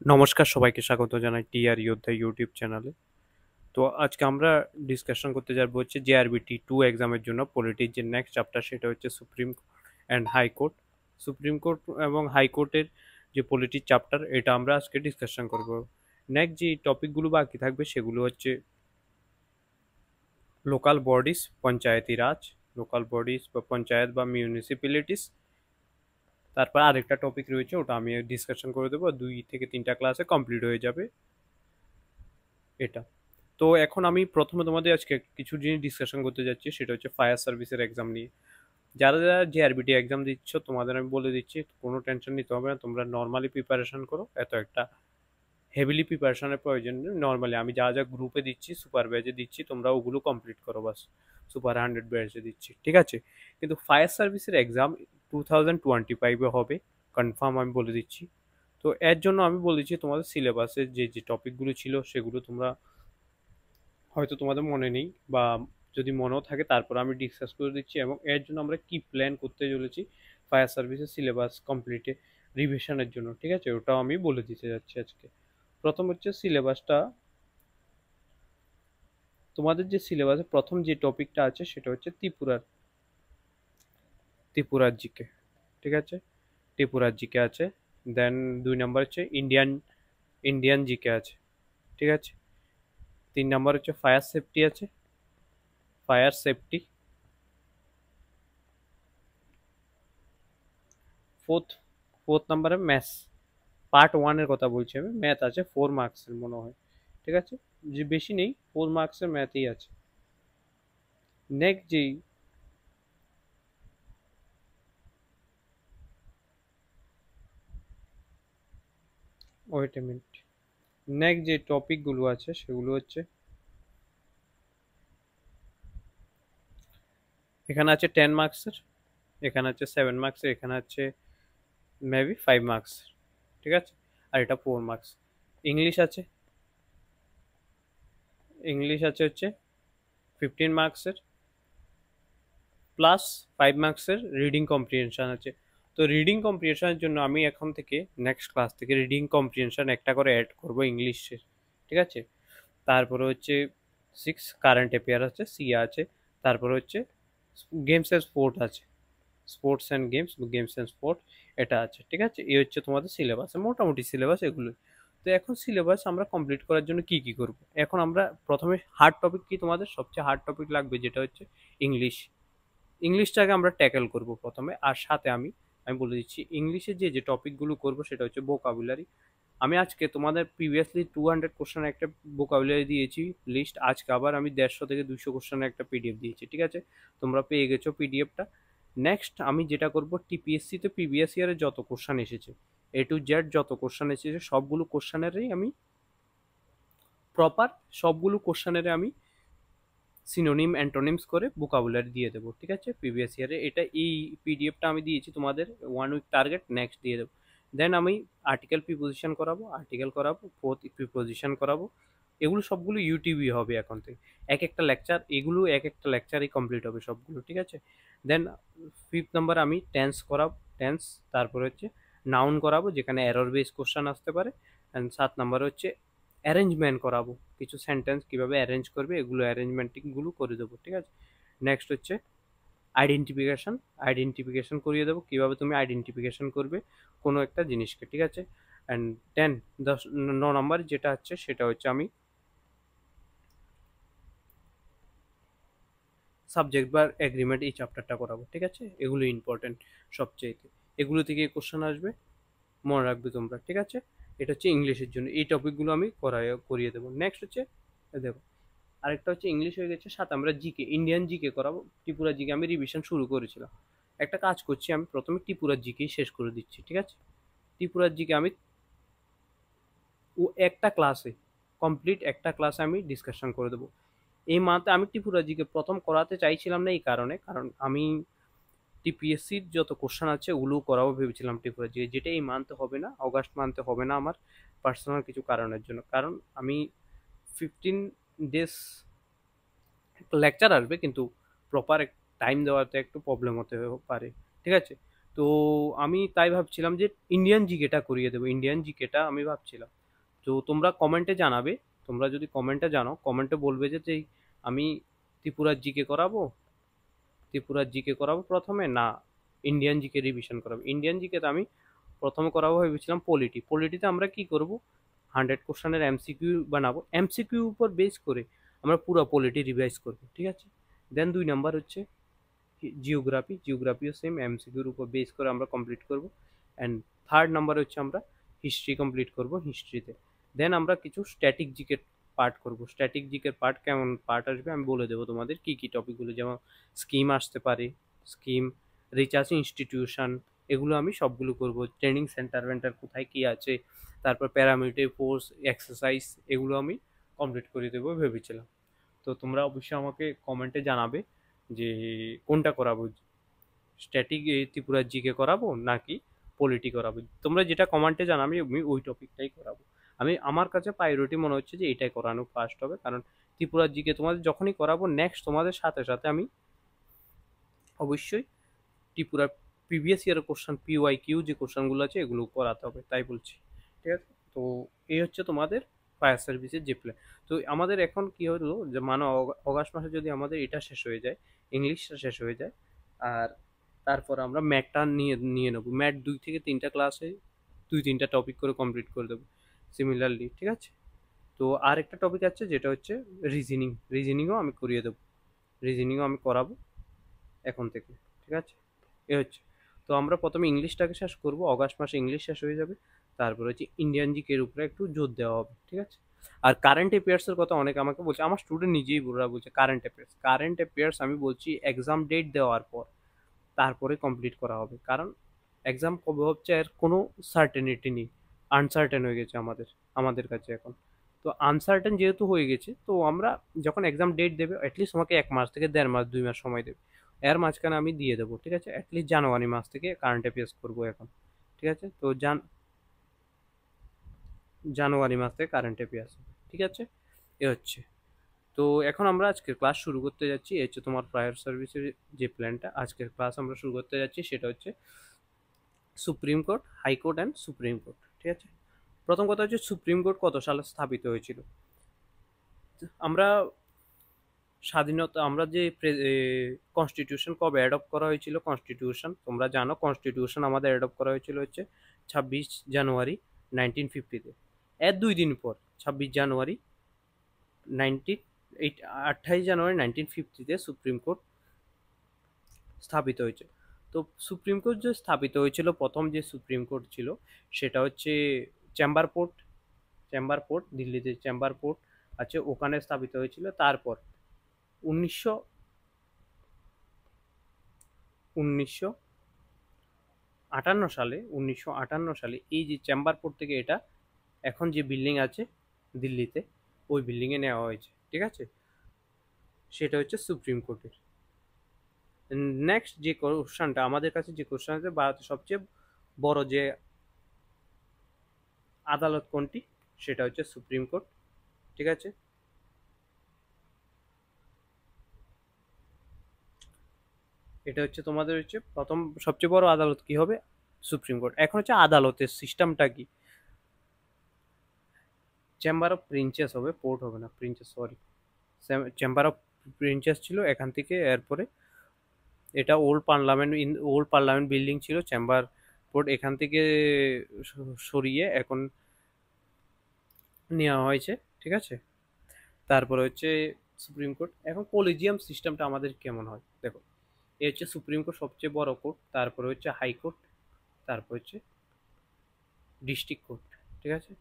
নমস্কার, সবাইকে স্বাগত জানাই টিআর যোদ্ধা ইউটিউব চ্যানেলে। তো আজকে আমরা ডিসকাশন করতে যাবো হচ্ছে জেআরবিটি 2 এক্সামের জন্য পলিটির যে নেক্সট চ্যাপ্টার সেটা হচ্ছে supreme and high court. Supreme court এবং হাইকোর্টের যে পলিটির চ্যাপ্টার এটা আমরা আজকে ডিসকাশন করব। নেক্সট যে টপিকগুলো বাকি থাকবে সেগুলো হচ্ছে লোকাল বডিজ, পঞ্চায়েতি রাজ, লোকাল বডিজ বা পঞ্চায়েত বা মিউনিসিপ্যালিটিস। তারপর আরেকটা টপিক রয়েছে, ওটা আমি ডিসকাশন করে দেবো, 2 থেকে 3টা ক্লাসে কমপ্লিট হয়ে যাবে এটা। তো এখন আমি প্রথমে তোমাদের আজকে কিছু জিনিস ডিসকাশন করতে যাচ্ছি, সেটা হচ্ছে ফায়ার সার্ভিসের এক্সাম নিয়ে। যারা যারা জেআরবিটি এক্সাম দিচ্ছ তোমাদের আমি বলে দিচ্ছি, কোনো টেনশন নিতে হবে না, তোমরা নর্মালি প্রিপারেশন করো, এত একটা হেভিলি প্রিপারেশনের প্রয়োজন নেই। নর্মালি আমি যা যা গ্রুপে দিচ্ছি, সুপার ব্যাচে দিচ্ছি, তোমরা ওগুলো কমপ্লিট করো বাস। সুপার 100 ব্যাচে দিচ্ছি, ঠিক আছে। কিন্তু ফায়ার সার্ভিসের এক্সাম 2025-এ হবে, কনফার্ম আমি বলে দিচ্ছি। তো এর জন্য আমি বলে দিচ্ছি তোমাদের সিলেবাসে যে যে টপিকগুলো ছিল সেগুলো তোমরা হয়তো তোমাদের মনে নেই, বা যদি মনেও থাকে তারপর আমি ডিসকাস করে দিচ্ছি, এবং এর জন্য আমরা কি প্ল্যান করতে চলেছি ফায়ার সার্ভিসের সিলেবাস কমপ্লিটে রিভিশনের জন্য, ঠিক আছে, ওটাও আমি বলে দিতে যাচ্ছি আজকে। প্রথম হচ্ছে সিলেবাসটা, তোমাদের যে সিলেবাসে প্রথম যে টপিকটা আছে সেটা হচ্ছে ত্রিপুরার জিকে, ঠিক আছে, ত্রিপুরার জিকে আছে। দেন 2 নম্বর হচ্ছে ইন্ডিয়ান ইন্ডিয়ান জিকে আছে, ঠিক আছে। 3 নম্বর হচ্ছে ফায়ার সেফটি আছে, ফায়ার সেফটি। ফোর্থ ফোর্থ নাম্বারে ম্যাথস, পার্ট 1-এর কথা বলছি আমি। ম্যাথ আছে 4 মার্কসের মনে হয়, ঠিক আছে, যে বেশি নেই, 4 মার্কসের ম্যাথই আছে। নেক্সট যেই ওয়েট এ মিনিট, নেক্সট যে টপিকগুলো আছে সেগুলো হচ্ছে, এখানে আছে 10 মার্কসের, এখানে আছে 7 মার্কসের, এখানে আছে মেবি 5 মার্কস, ঠিক আছে, আর এটা 4 মার্কস। ইংলিশ আছে, ইংলিশ আছে হচ্ছে 15 মার্কসের, প্লাস 5 মার্কসের রিডিং কম্প্রিহেনশন আছে। তো রিডিং কম্প্রিহেনশনের জন্য আমি এখন থেকে নেক্সট ক্লাস থেকে রিডিং কম্প্রিহেনশন একটা করে অ্যাড করবো ইংলিশের, ঠিক আছে। তারপরে হচ্ছে 6 কারেন্ট অ্যাফেয়ার আছে, সিয়া আছে। তারপরে হচ্ছে গেমস অ্যান্ড স্পোর্ট আছে, sports and games, games and sport, এটা আছে, ঠিক আছে। এই হচ্ছে তোমাদের সিলেবাস, মোটামুটি সিলেবাস এগুলো। তো এখন সিলেবাস আমরা কমপ্লিট করার জন্য কি কি করব, এখন আমরা প্রথমে হার্ড টপিক কি, তোমাদের সবচেয়ে হার্ড টপিক লাগবে যেটা হচ্ছে ইংলিশ। ইংলিশটাকে আমরা ট্যাকেল করব প্রথমে, আর সাথে আমি আমি বলে দিচ্ছি ইংলিশে যে যে টপিকগুলো করব সেটা হচ্ছে ভোকাবুলারি। আমি আজকে তোমাদের প্রিভিয়াসলি 200 কোশ্চেনের একটা ভোকাবুলারি দিয়েছি লিস্ট, আজকে আবার আমি 150 থেকে 200 কোশ্চেনের একটা পিডিএফ দিয়েছি, ঠিক আছে, তোমরা পেয়ে গেছো পিডিএফটা। নেক্সট আমি যেটা করব, টিপিএসসিতে প্রিভিয়াস ইয়ারে যত কোশ্চেন এসেছে, A to Z যত কোশ্চেন এসেছে সবগুলো কোশ্চেনেরই আমি প্রপার, সবগুলো কোশ্চেনের আমি সিনোনিম অ্যান্টোনিমস করে ভোকাবুলারি দিয়ে দেবো, ঠিক আছে, প্রিভিয়াস ইয়ারে। এটা এই পিডিএফটা আমি দিয়েছি তোমাদের 1 উইক টার্গেট, নেক্সট দিয়ে দেবো। দেন আমি আর্টিকেল প্রিপোজিশন করাবো, আর্টিকেল করাবো, ফোর্থ প্রিপোজিশন করাবো। এগুলো সবগুলো ইউটিউবই হবে এখন থেকে, এক একটা লেকচার, এগুলো এক একটা লেকচারই কমপ্লিট হবে সবগুলো, ঠিক আছে। দেন 5th নাম্বার আমি টেন্স করাবো, টেন্স। তারপর হচ্ছে নাউন করাবো, যেখানে এরর বেস কোশ্চেন আসতে পারে। অ্যান্ড 7 নাম্বার হচ্ছে অ্যারেঞ্জমেন্ট করাবো, কিছু সেন্টেন্স কিভাবে অ্যারেঞ্জ করবে এগুলো অ্যারেঞ্জমেন্টগুলো করে দেবো, ঠিক আছে। নেক্সট হচ্ছে আইডেন্টিফিকেশন, আইডেন্টিফিকেশন করিয়ে দেবো, কিভাবে তুমি আইডেন্টিফিকেশন করবে কোনো একটা জিনিসকে, ঠিক আছে। অ্যান্ড 9 নম্বর যেটা হচ্ছে সেটা হচ্ছে আমি সাবজেক্ট বা এগ্রিমেন্ট, এই চ্যাপ্টারটা করাবো, ঠিক আছে। এগুলো ইম্পর্টেন্ট সবচেয়ে, এগুলো থেকে কোশ্চেন আসবে, মনে রাখবে তোমরা, ঠিক আছে। এটা হচ্ছে ইংলিশের জন্য, এই টপিকগুলো আমি করিয়ে দেবো। নেক্সট হচ্ছে দেখো, আরেকটা হচ্ছে ইংলিশ হয়ে গেছে, সাথে আমরা জিকে, ইন্ডিয়ান জিকে করাবো। ত্রিপুরা জিকে আমি রিভিশন শুরু করেছিলাম, একটা কাজ করছি, আমি প্রথমে ত্রিপুরার জিকেই শেষ করে দিচ্ছি, ঠিক আছে। ত্রিপুরার জিকে আমি ও একটা ক্লাসে, কমপ্লিট একটা ক্লাসে আমি ডিসকাশন করে দেবো। এই মান্থে আমি ত্রিপুরা জিকে প্রথম করাতে চাইছিলাম না, এই কারণে, কারণ আমি টিপিএসসির যত কোশ্চেন আছে ওগুলোও করাবো ভেবেছিলাম ত্রিপুরা জিকে, যেটা এই মান্থে হবে না, অগাস্ট মান্থে হবে না, আমার পার্সোনাল কিছু কারণের জন্য। কারণ আমি 15 ডেজ লেকচার আসবে, কিন্তু প্রপার টাইম দেওয়াতে একটু প্রবলেম হতে পারে, ঠিক আছে। তো তো আমি তাই ভাবছিলাম যে ইন্ডিয়ান জিকেটা করিয়ে দেবো, ইন্ডিয়ান জিকেটা আমি ভাবছিলাম। তো তোমরা কমেন্টে জানাবে, তোমরা যদি কমেন্টে জানো, কমেন্টে বলবে যে আমি ত্রিপুরার জিকে করাবো, প্রথমে, না ইন্ডিয়ান জিকে রিভিশন করাবো। ইন্ডিয়ান জিকে আমি প্রথমে করাবো ভেবেছিলাম পলিটিতে আমরা কি করব, 100 কোশ্চেনের এমসিকিউ বানাবো, এমসিকিউ উপর বেস করে আমরা পুরো পলিটি রিভাইজ করবো, ঠিক আছে। দেন 2 নাম্বার হচ্ছে জিওগ্রাফিও সেম এমসিকিউর উপর বেস করে আমরা কমপ্লিট করব। অ্যান্ড থার্ড নাম্বার হচ্ছে আমরা হিস্ট্রি কমপ্লিট করব, হিস্ট্রিতে। দেন আমরা কিছু স্ট্যাটিক জিকের পার্ট করব। স্ট্যাটিক জিকের পার্ট কেমন পার্ট আসবে আমি বলে দেবো তোমাদের, কি কি টপিকগুলো, যেমন স্কিম আসতে পারে, স্কিম, রিসার্চ ইনস্টিটিউশন, এগুলো আমি সবগুলো করব। ট্রেনিং সেন্টার ভেন্টার কোথায় কি আছে, তারপর প্যারামিলিটারি ফোর্স, এক্সারসাইজ, এগুলো আমি কমপ্লিট করে দেবো ভেবেছিলাম। তো তোমরা অবশ্যই আমাকে কমেন্টে জানাবে যে কোনটা করাবো, স্ট্যাটিক ত্রিপুরার জিকে করাবো নাকি পলিটি করাবো। তোমরা যেটা কমেন্টে জানাবে আমি ওই টপিকটাই করাবো। আমার কাছে প্রায়োরিটি মনে হচ্ছে যে এটাই করানো ফার্স্ট হবে, কারণ ত্রিপুরার জিকে তোমাদের যখনই করাবো নেক্সট তোমাদের সাথে সাথে আমি অবশ্যই ত্রিপুরার প্রিভিয়াস ইয়ারের কোশ্চেন, পিওয়াই কিউ যে কোশ্চেনগুলো আছে এগুলো করাতে হবে, তাই বলছি, ঠিক আছে। তো এই হচ্ছে তোমাদের ফায়ার সার্ভিসের যে প্ল্যান। তো আমাদের এখন কি হলো যে অগাস্ট মাসে যদি আমাদের এটা শেষ হয়ে যায়, ইংলিশটা শেষ হয়ে যায়, আর তারপর আমরা ম্যাথটা নিয়ে নিয়ে নেবো। ম্যাথ 2 থেকে 3টা ক্লাসে 2-3টা টপিক করে কমপ্লিট করে দেবো সিমিলারলি, ঠিক আছে। তো আর একটা টপিক আছে যেটা হচ্ছে রিজনিংও আমি করিয়ে দেবো, রিজনিংও আমি করাবো এখন থেকে, ঠিক আছে। এ হচ্ছে, তো আমরা প্রথমে ইংলিশটাকে শেষ করব, অগাস্ট মাসে ইংলিশ শেষ হয়ে যাবে, তারপর হচ্ছে ইন্ডিয়ান জিকের উপরে একটু জোর দেওয়া হবে, ঠিক আছে। আর কারেন্ট অ্যাফেয়ার্সের কথা অনেকে আমাকে বলছে, আমার স্টুডেন্ট নিজেই ওরা বলছে কারেন্ট অ্যাফেয়ার্স আমি বলছি এক্সাম ডেট দেওয়ার পর তারপরে কমপ্লিট করা হবে, কারণ এক্সাম কবে হচ্ছে এর কোনো সার্টেনিটি নেই, আনসার্টেন হয়ে গেছে আমাদের কাছে এখন। তো আনসার্টেন যেহেতু হয়ে গেছে, তো আমরা যখন এক্সাম ডেট দেবে অ্যাটলিস্ট তোমাকে 1 মাস থেকে 1.5 মাস 2 মাস সময় দেবে, এর মাঝখানে আমি দিয়ে দেবো, ঠিক আছে। অ্যাটলিস্ট জানুয়ারি মাস থেকে কারেন্ট অ্যাফেয়ার্স করবো এখন, ঠিক আছে। তো জানুয়ারি মাস থেকে কারেন্ট অ্যাফেয়ার্স, ঠিক আছে। এ হচ্ছে, তো এখন আমরা আজকের ক্লাস শুরু করতে যাচ্ছি। এই হচ্ছে তোমার ফায়ার সার্ভিসের যে প্ল্যানটা, আজকের ক্লাস আমরা শুরু করতে যাচ্ছি সেটা হচ্ছে supreme court, high court and supreme court, ঠিক আছে। প্রথম কথা হচ্ছে সুপ্রিম কোর্ট কত সালে স্থাপিত হয়েছিল। আমরা স্বাধীনতা, আমরা যে কনস্টিটিউশন কবে অ্যাডপ্ট করা হয়েছিল, কনস্টিটিউশন তোমরা জানো, কনস্টিটিউশন আমাদের অ্যাডপ্ট করা হয়েছিল হচ্ছে 26 জানুয়ারি 1950-তে। এর 2 দিন পর 26 জানুয়ারি 28 জানুয়ারি 1950-তে সুপ্রিম কোর্ট স্থাপিত হয়েছে। তো সুপ্রিম কোর্ট যে স্থাপিত হয়েছিল, প্রথম যে সুপ্রিম কোর্ট ছিল সেটা হচ্ছে চেম্বার পোর্ট দিল্লিতে চেম্বার পোর্ট আছে, ওখানে স্থাপিত হয়েছিল। তারপর উনিশশো উনিশশো উনিশশো আটান্ন সালে এই যে চেম্বার পোর্ট থেকে এটা এখন যে বিল্ডিং আছে দিল্লিতে, ওই বিল্ডিংয়ে নেওয়া হয়েছে, ঠিক আছে। সেটা হচ্ছে সুপ্রিম কোর্টের। নেক্সট যে কোশ্চেনটা আমাদের কাছে, যে কোশ্চেন আছে ভারতের সবচেয়ে বড় যে আদালত কোনটি, সেটা হচ্ছে সুপ্রিম কোর্ট, ঠিক আছে। এটা হচ্ছে তোমাদের হচ্ছে প্রথম সবচেয়ে বড় আদালত কি হবে, সুপ্রিম কোর্ট। এখন হচ্ছে আদালতের সিস্টেমটা কি, চেম্বার অফ প্রিন্সেস হবে, পোর্ট হবে না, princess, sorry, chamber of princess ছিল এখান থেকে। এরপরে এটা ওল্ড পার্লামেন্ট বিল্ডিং ছিল, চেম্বার পোর্ট এখান থেকে সরিয়ে এখন নেওয়া হয়েছে, ঠিক আছে। তারপরে হচ্ছে সুপ্রিম কোর্ট। এখন কলেজিয়াম সিস্টেমটা আমাদের কেমন হয় দেখো, এ হচ্ছে সুপ্রিম কোর্ট সবচেয়ে বড় কোর্ট, তারপরে হচ্ছে হাইকোর্ট, তারপর হচ্ছে ডিস্ট্রিক্ট কোর্ট, ঠিক আছে।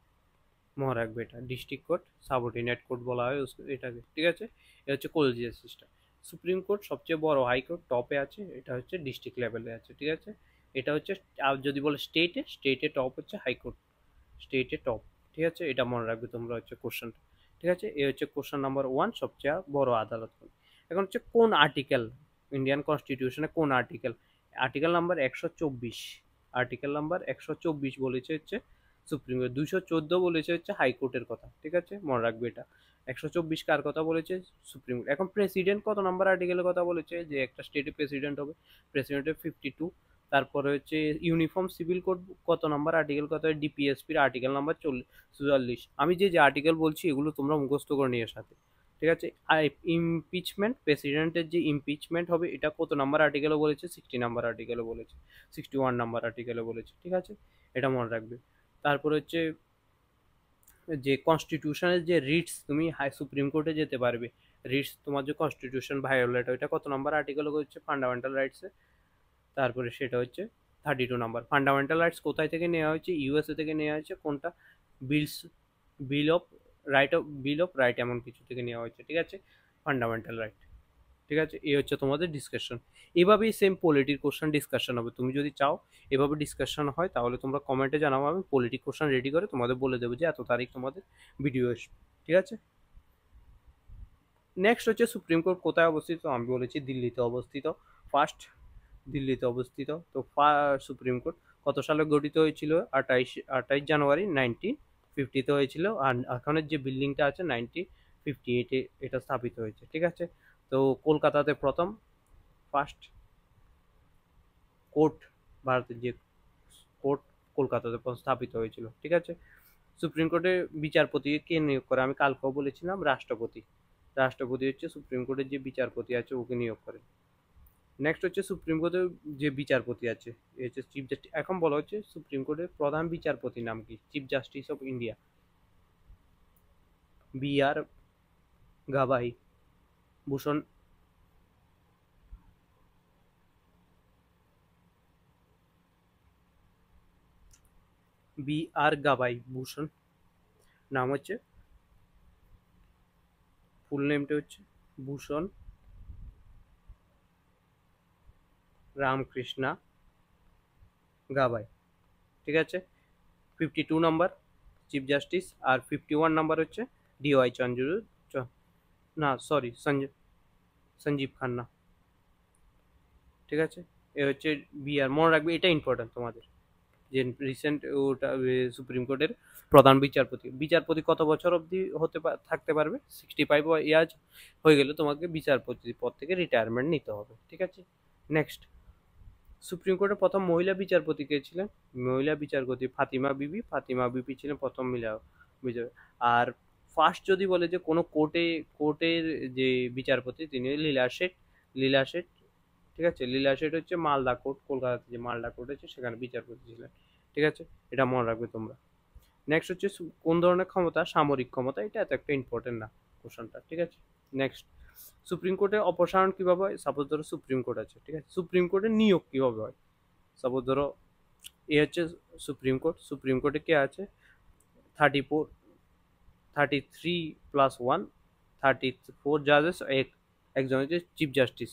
মনে রাখবে এটা ডিস্ট্রিক্ট কোর্ট, সাবঅর্ডিনেট কোর্ট বলা হয় এটাকে, ঠিক আছে। এটা হচ্ছে কলেজিয়াল সিস্টেম। সুপ্রিম কোর্ট সবচেয়ে বড়, হাইকোর্ট টপে আছে, এটা হচ্ছে ডিস্ট্রিক্ট লেভেলে আছে, ঠিক আছে। এটা হচ্ছে, আর যদি বলে স্টেটে টপ হচ্ছে হাইকোর্ট, স্টেটে টপ, ঠিক আছে। এটা মনে রাখবে তোমরা হচ্ছে কোশ্চেনটা, ঠিক আছে। এ হচ্ছে কোশ্চেন নাম্বার 1, সবচেয়ে বড় আদালত। এখন হচ্ছে কোন আর্টিকেল, ইন্ডিয়ান কনস্টিটিউশনে কোন আর্টিকেল, আর্টিকেল নাম্বার 124 বলেছে হচ্ছে সুপ্রিম কোর্ট, 214 বলেছে হচ্ছে হাইকোর্টের কথা, ঠিক আছে, মনে রাখবে এটা। 124 কার কথা বলেছে, সুপ্রিম কোর্ট। এখন প্রেসিডেন্ট কত নাম্বার আর্টিকেলের কথা বলেছে, যে একটা স্টেটে প্রেসিডেন্ট হবে, প্রেসিডেন্টের 52, তারপরে হচ্ছে ইউনিফর্ম সিভিল কোড কত নাম্বার আর্টিকেল কত, ডিপিএসপির আর্টিকেল নাম্বার 44। আমি যে যে আর্টিকেল বলছি এগুলো তোমরা মুখস্থ করে নিয়ে সাথে, ঠিক আছে। আর ইমপিচমেন্ট, প্রেসিডেন্টের যে ইমপিচমেন্ট হবে এটা কত নাম্বার আর্টিকেলও বলেছে, 60 নাম্বার আর্টিকেলও বলেছে, 61 নাম্বার আর্টিকেলও বলেছে, ঠিক আছে, এটা মনে রাখবে। তারপরে হচ্ছে যে কনস্টিটিউশনের যে রিটস, তুমি হাই সুপ্রিম কোর্টে যেতে পারবে, রিটস তোমার যে কনস্টিটিউশন ভায়োলেট ওইটা কত নাম্বার আর্টিকেল হচ্ছে ফান্ডামেন্টাল রাইটসে। তারপরে সেটা হচ্ছে 32 নাম্বার। ফান্ডামেন্টাল রাইটস কোথায় থেকে নেওয়া হয়েছে, ইউএসএ থেকে নেওয়া হয়েছে, কোনটা, বিলস বিল অফ রাইট এমন কিছু থেকে নেওয়া হয়েছে, ঠিক আছে, ফান্ডামেন্টাল রাইট, ঠিক আছে। এই হচ্ছে তোমাদের ডিসকাশন। এভাবেই সেম পলিটির কোশ্চেন ডিসকাশন হবে, তুমি যদি চাও এভাবে ডিসকাশন হয় তাহলে তোমরা কমেন্টে জানাবো, আমি পলিটিক কোশ্চেন রেডি করে তোমাদের বলে দেবো যে এত তারিখ তোমাদের ভিডিও আসবে, ঠিক আছে। নেক্সট হচ্ছে সুপ্রিম কোর্ট কোথায় অবস্থিত, আমি বলেছি দিল্লিতে অবস্থিত, ফার্স্ট দিল্লিতে অবস্থিত। তো সুপ্রিম কোর্ট কত সালে গঠিত হয়েছিল, 28 জানুয়ারি 1950-তে হয়েছিল, আর এখনের যে বিল্ডিংটা আছে 1958-এ এটা স্থাপিত হয়েছে, ঠিক আছে। তো কলকাতাতে প্রথম ফার্স্ট কোর্ট, ভারতের যে কোর্ট কলকাতাতে স্থাপিত হয়েছিল, ঠিক আছে। সুপ্রিম কোর্টে বিচারপতি কে নিয়োগ করে, আমি কালকেও বলেছিলাম রাষ্ট্রপতি। রাষ্ট্রপতি হচ্ছে সুপ্রিম কোর্টের যে বিচারপতি আছে ওকে নিয়োগ করে। নেক্সট হচ্ছে সুপ্রিম কোর্টের যে বিচারপতি আছে এ হচ্ছে চিফ জাস্টিস। এখন বলা হচ্ছে সুপ্রিম কোর্টের প্রধান বিচারপতির নাম কি, chief justice of India, B R Gavai Bhushan, B R Gavai Bhushan নাম হচ্ছে, ফুল নেমটা হচ্ছে ভূষণ রামকৃষ্ণা গাভাই, ঠিক আছে। 52 নাম্বার চিফ জাস্টিস, আর 51 নাম্বার হচ্ছে DY চন্দ্রচূড়, না সরি সঞ্জীব খান্না, ঠিক আছে। এ হচ্ছে বি আর, মনে রাখবে এটা ইম্পর্টেন্ট তোমাদের, যে রিসেন্ট ওটা সুপ্রিম কোর্টের প্রধান বিচারপতি। বিচারপতি কত বছর অবধি থাকতে পারবে, 65 ইয়ার্স হয়ে গেলে তোমাকে বিচারপতি পদ থেকে রিটায়ারমেন্ট নিতে হবে, ঠিক আছে। নেক্সট, সুপ্রিম কোর্টের প্রথম মহিলা বিচারপতি কে ছিলেন, মহিলা বিচারপতি ফাতিমা বিবি ছিলেন প্রথম মহিলা বিচার। আর ফার্স্ট যদি বলে যে কোনো কোর্টের যে বিচারপতি তিনি লীলা শেঠ, ঠিক আছে। লীলা শেঠ হচ্ছে মালদা কোর্ট, কলকাতাতে যে মালদা কোর্ট আছে সেখানে বিচারপতি ছিলেন, ঠিক আছে, এটা মনে রাখবে তোমরা। নেক্সট হচ্ছে কোন ধরনের ক্ষমতা, সামরিক ক্ষমতা, এটা এত একটা ইম্পর্টেন্ট না কোশ্চেনটা, ঠিক আছে। নেক্সট, সুপ্রিম কোর্টের অপসারণ কিভাবে হয়, সাপোজ ধরো সুপ্রিম কোর্ট আছে, ঠিক আছে, সুপ্রিম কোর্টের নিয়োগ কিভাবে হয়, সাপোজ ধরো এ হচ্ছে সুপ্রিম কোর্টে কে আছে, 34 33+1 34 জাজেস, একজন হচ্ছে চিফ জাস্টিস,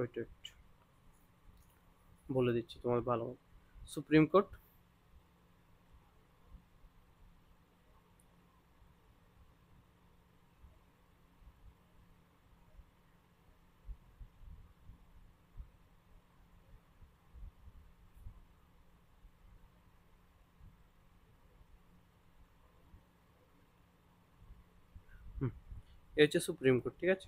ওইটা বলে দিচ্ছি তোমার ভালো। সুপ্রিম কোর্ট এ হচ্ছে সুপ্রিম কোর্ট, ঠিক আছে।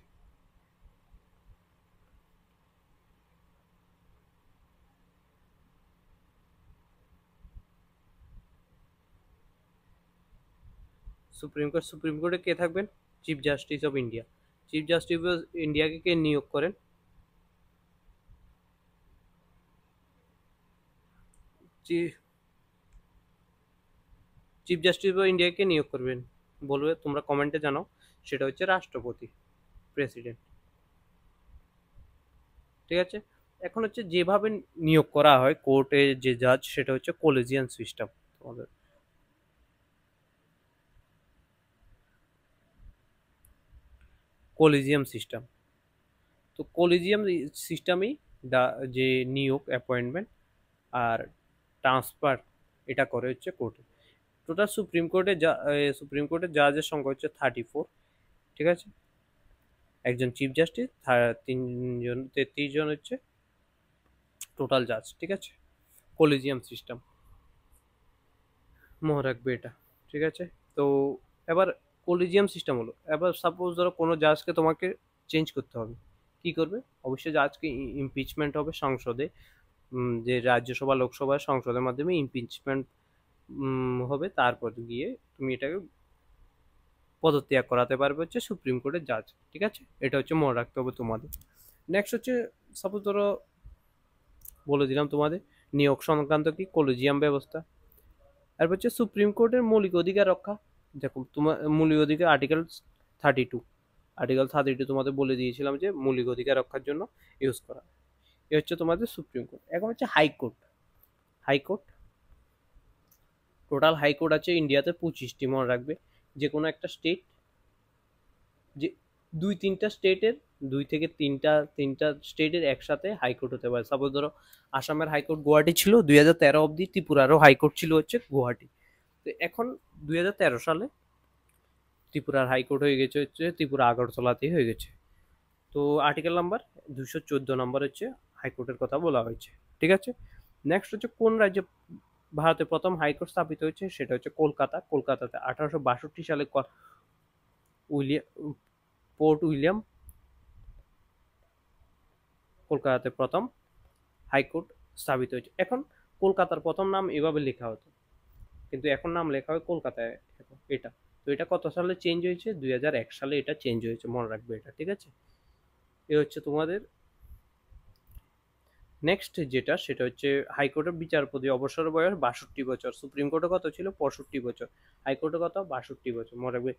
সুপ্রিম কোর্টে কে থাকবেন, chief justice of India. Chief justice of ইন্ডিয়াকে কে নিয়োগ করেন, চিফ জাস্টিস অফ ইন্ডিয়াকে নিয়োগ করবেন, বলবে তোমরা কমেন্টে জানাও, সেটা হচ্ছে রাষ্ট্রপতি, প্রেসিডেন্ট, ঠিক আছে। এখন হচ্ছে যেভাবে নিয়োগ করা হয় কোর্টে যে জাজ, সেটা হচ্ছে কলেজিয়ান সিস্টেম তোমাদের, কলেজিয়াম সিস্টেম। তো কলেজিয়াম সিস্টেমেই যে নিয়োগ অ্যাপয়েন্টমেন্ট আর ট্রান্সফার এটা করে হচ্ছে কোর্টে। টোটাল সুপ্রিম কোর্টের জাজের সংখ্যা হচ্ছে 34, ঠিক আছে। একজন চিফ জাস্টিস, 33 জন হচ্ছে টোটাল জাজ, ঠিক আছে, কলেজিয়াম সিস্টেম, মনে রাখবে এটা, ঠিক আছে। তো এবার কলেজিয়াম সিস্টেম হলো, এবার সাপোজ ধরো কোনো জাজকে তোমাকে চেঞ্জ করতে হবে, কি করবে, অবশ্যই জাজকে ইমপিচমেন্ট হবে সংসদে, যে রাজ্যসভা লোকসভা সংসদের মাধ্যমে ইমপিচমেন্ট হবে, তারপর গিয়ে তুমি এটাকে পদত্যাগ করাতে পারবে হচ্ছে সুপ্রিম কোর্টের জাজ। ঠিক আছে, এটা হচ্ছে মনে রাখতে হবে তোমাদের। নেক্সট হচ্ছে সাপোজ ধরো বলে দিলাম তোমাদের নিয়োগ সংক্রান্ত কি কলেজিয়াম ব্যবস্থা। তারপর হচ্ছে সুপ্রিম কোর্টের মৌলিক অধিকার রক্ষা। দেখো তোমার মৌলিক অধিকার আর্টিকেল 32 তোমাদের বলে দিয়েছিলাম যে মৌলিক অধিকার রক্ষার জন্য ইউজ করা। এ হচ্ছে তোমাদের সুপ্রিম কোর্ট। এখন হচ্ছে হাইকোর্ট। হাইকোর্ট টোটাল হাইকোর্ট আছে ইন্ডিয়াতে 25টি, মনে রাখবে। যে কোনো একটা স্টেট, যে দুই থেকে তিনটা স্টেটের একসাথে হাইকোর্ট হতে পারে। সাপোজ ধরো আসামের হাইকোর্ট গুয়াহাটি ছিল 2013 অবধি, ত্রিপুরারও হাইকোর্ট ছিল হচ্ছে গুয়াহাটি। তো এখন 2013 সালে ত্রিপুরার হাইকোর্ট হয়ে গেছে হচ্ছে ত্রিপুরা আগরতলাতেই হয়ে গেছে। তো আর্টিকেল নাম্বার 214 নম্বর হচ্ছে হাইকোর্টের কথা বলা হয়েছে। ঠিক আছে, নেক্সট হচ্ছে কোন রাজ্যে ভারতে প্রথম হাইকোর্ট স্থাপিত হয়েছে, সেটা হচ্ছে কলকাতাতে 1862 সালে পোর্ট উইলিয়াম কলকাতাতে প্রথম হাইকোর্ট স্থাপিত হয়েছে। এখন কলকাতার প্রথম নাম এভাবে লেখা হতো, কিন্তু এখন নাম লেখা হয় কলকাতায় এটা। তো এটা কত সালে চেঞ্জ হয়েছে? 2001 সালে এটা চেঞ্জ হয়েছে, মনে রাখবে এটা। ঠিক আছে, এ হচ্ছে তোমাদের নেক্সট যেটা, সেটা হচ্ছে হাইকোর্টের বিচারপতি অবসর বয়স 62 বছর। সুপ্রিম কোর্টে কত ছিল? 65 বছর। হাইকোর্টে কত? 62 বছর, মনে রাখবে।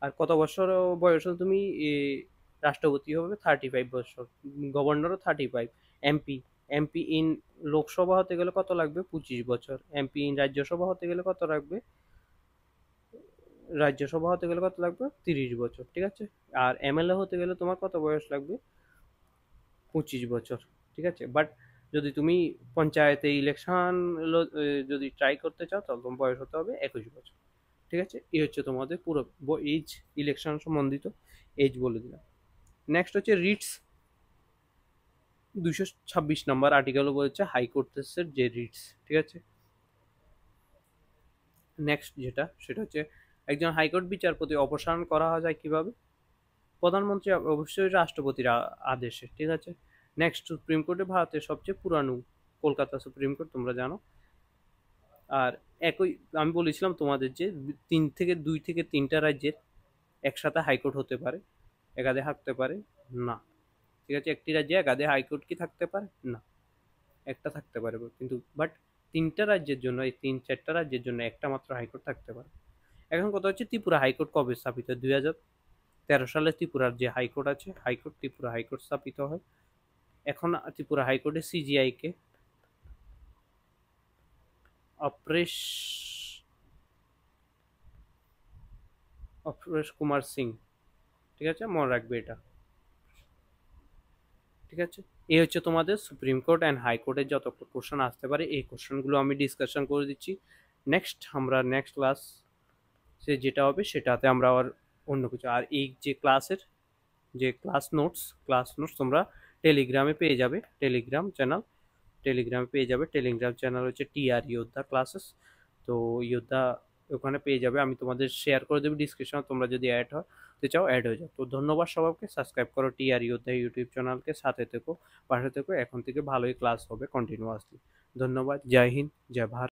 আর কত বছর বয়স হলে তুমি রাষ্ট্রপতি হবে? 35 বছর। গভর্নরও 35। এমপি এমপি ইন লোকসভা হতে গেলে কত লাগবে? 25 বছর। এমপি ইন রাজ্যসভা হতে গেলে কত লাগবে? 30 বছর। ঠিক আছে, আর এমএলএ হতে গেলে তোমার কত বয়স লাগবে? 25 বছর। ঠিক আছে, বাট যদি তুমি পঞ্চায়েতে ইলেকশন যদি ট্রাই করতে চাও, তাহলে তোমার বয়স হতে হবে 21 বছর। ঠিক আছে, এই হচ্ছে তোমাদের পুরো এজ, ইলেকশন সম্বন্ধিত এজ বলে দিলাম। নেক্সট হচ্ছে রিটস। 226 নম্বর আর্টিকেল বলছে হাইকোর্টের যে রিটস। ঠিক আছে, নেক্সট যেটা, সেটা হচ্ছে একজন হাইকোর্ট বিচারপতি অপসারণ করা যায় কিভাবে? প্রধানমন্ত্রী, অবশ্যই রাষ্ট্রপতির আদেশে। ঠিক আছে, নেক্সট সুপ্রিম কোর্টে ভারতের সবচেয়ে পুরানো কলকাতা সুপ্রিম কোর্ট, তোমরা জানো। আর একই আমি বলেছিলাম তোমাদের যে দুই থেকে তিনটা রাজ্যের একসাথে হাইকোর্ট হতে পারে, একাধিক থাকতে পারে না। ঠিক আছে, একটি রাজ্যে একাধিক হাইকোর্ট কি থাকতে পারে না, একটা থাকতে পারে, কিন্তু বাট তিনটা রাজ্যের জন্য, এই 3-4টা রাজ্যের জন্য একটা মাত্র হাইকোর্ট থাকতে পারে। এখন কথা হচ্ছে ত্রিপুরা হাইকোর্ট কবে স্থাপিত? 2013 সালে ত্রিপুরার যে হাইকোর্ট আছে, ত্রিপুরা হাইকোর্ট স্থাপিত হয়। এখন ত্রিপুরা হাইকোর্টে সিজিআই কে অপরেশ কুমার সিং। ঠিক আছে, মনে রাখবে এটা। ঠিক আছে, এই হচ্ছে তোমাদের সুপ্রিম কোর্ট অ্যান্ড হাইকোর্টের যত কোশ্চেন আসতে পারে, এই কোশ্চেনগুলো আমি ডিসকাশন করে দিচ্ছি। নেক্সট ক্লাস সে যেটা হবে, সেটাতে আমরা আর অন্য কিছু, আর এই যে ক্লাসের যে ক্লাস নোটস তোমরা টেলিগ্রামে পেয়ে যাবে। টেলিগ্রাম চ্যানেল হচ্ছে টিআর যোদ্ধা ক্লাসেস। তো যোদ্ধা ওখানে পেয়ে যাবে, আমি তোমাদের শেয়ার করে দেবো ডিসক্রিপশনে, তোমরা যদি অ্যাড হতে চাও অ্যাড হয়ে যাও। তো ধন্যবাদ সবাইকে, সাবস্ক্রাইব করো টিআর যোদ্ধা ইউটিউব চ্যানেলকে, সাথে থেকো, পাশে থেকো। এখন থেকে ভালোই ক্লাস হবে কন্টিনিউয়াসলি। ধন্যবাদ, জয় হিন্দ, জয় ভারত।